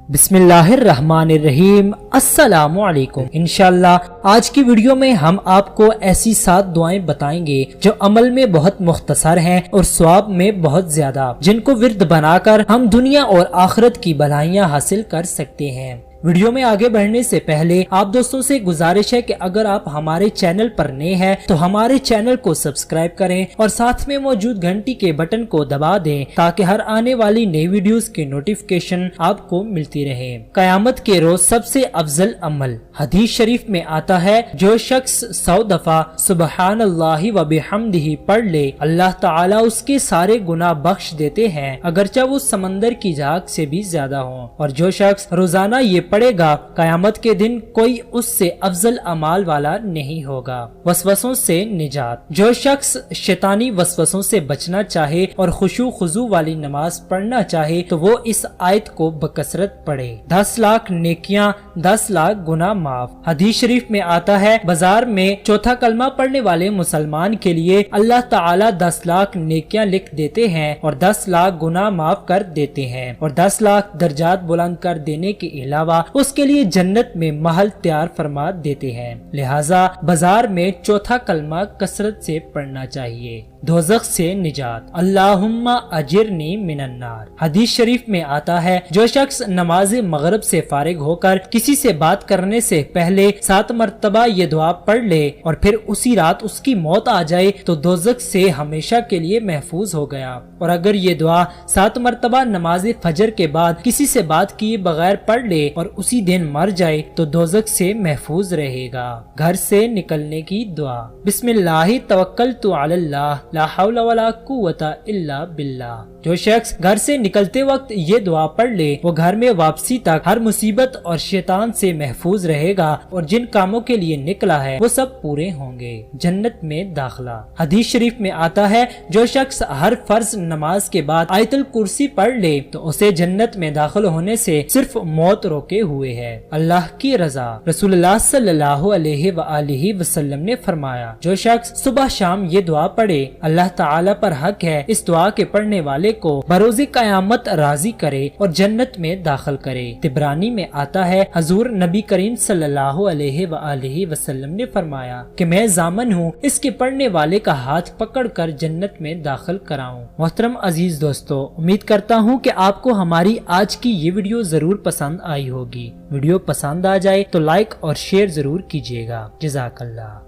बिस्मिल्लाहिर्रहमानिर्रहीम। अस्सलामु अलैकुम। इंशाअल्लाह आज की वीडियो में हम आपको ऐसी 7 दुआएं बताएंगे जो अमल में बहुत मुख्तसर हैं और सवाब में बहुत ज्यादा, जिनको विर्द बनाकर हम दुनिया और आखिरत की भलाइयां हासिल कर सकते हैं। वीडियो में आगे बढ़ने से पहले आप दोस्तों से गुजारिश है कि अगर आप हमारे चैनल पर नए हैं तो हमारे चैनल को सब्सक्राइब करें और साथ में मौजूद घंटी के बटन को दबा दें ताकि हर आने वाली नई वीडियोस की नोटिफिकेशन आपको मिलती रहे। कयामत के रोज सबसे अफजल अमल। हदीस शरीफ में आता है, जो शख्स 100 दफा सुबहानल्लाहि व बिहम्दिही पढ़ ले, अल्लाह ताला उसके सारे गुनाह बख्श देते हैं, अगरचे वो समंदर की झाग से भी ज्यादा हो। और जो शख्स रोजाना ये पड़ेगा, कयामत के दिन कोई उससे अफजल अमाल वाला नहीं होगा। वसवसों से निजात। जो शख्स शैतानी वसवसों से बचना चाहे और खुशू खुजू वाली नमाज पढ़ना चाहे तो वो इस आयत को बकसरत पढ़े। 10 लाख नेकियां 10 लाख गुनाह माफ। हदीस शरीफ में आता है, बाजार में चौथा कलमा पढ़ने वाले मुसलमान के लिए अल्लाह ताला 10 लाख नेकियां लिख देते हैं और 10 लाख गुनाह माफ कर देते हैं और 10 लाख दर्जात बुलंद कर देने के अलावा उसके लिए जन्नत में महल तैयार फरमा देते हैं। लिहाजा बाजार में चौथा कलमा कसरत से पढ़ना चाहिए। दोज़ख से निजात। अल्लाहुम्मा अजिरनी मिनन्नार। हदीस शरीफ में आता है, जो शख्स नमाज मगरिब से फारिग होकर किसी से बात करने से पहले 7 मरतबा ये दुआ पढ़ ले और फिर उसी रात उसकी मौत आ जाए तो दोज़ख से हमेशा के लिए महफूज हो गया। और अगर ये दुआ 7 मरतबा नमाज फजर के बाद किसी से बात किए बगैर पढ़ ले और उसी दिन मर जाए तो दोज़ख से महफूज रहेगा। घर से निकलने की दुआ। बिस्मिल्लाहि तवक्कलतु अलल्लाह ला हौला वला कुव्वता इल्ला बिल्लाह। जो शख्स घर से निकलते वक्त ये दुआ पढ़ ले, वो घर में वापसी तक हर मुसीबत और शैतान से महफूज रहेगा और जिन कामों के लिए निकला है वो सब पूरे होंगे। जन्नत में दाखिला। हदीस शरीफ में आता है, जो शख्स हर फर्ज नमाज के बाद आयतुल कुर्सी पढ़ ले तो उसे जन्नत में दाखिल होने से सिर्फ मौत रोके हुए है। अल्लाह की रजा। रसूलुल्लाह सल्लल्लाहु अलैहि वसल्लम ने फरमाया, जो शख्स सुबह शाम ये दुआ पढ़े, अल्लाह ताला पर हक है इस दुआ के पढ़ने वाले को बरोज़े क़यामत राजी करे और जन्नत में दाखिल करे। तिबरानी में आता है, हजूर नबी करीम सल्लल्लाहु अलैहि वसल्लम ने फरमाया कि मैं जामन हूँ इसके पढ़ने वाले का हाथ पकड़कर जन्नत में दाखिल कराऊं। मोहतरम अजीज दोस्तों, उम्मीद करता हूँ कि आपको हमारी आज की ये वीडियो जरूर पसंद आई होगी। वीडियो पसंद आ जाए तो लाइक और शेयर जरूर कीजिएगा। जज़ाकल्लाह।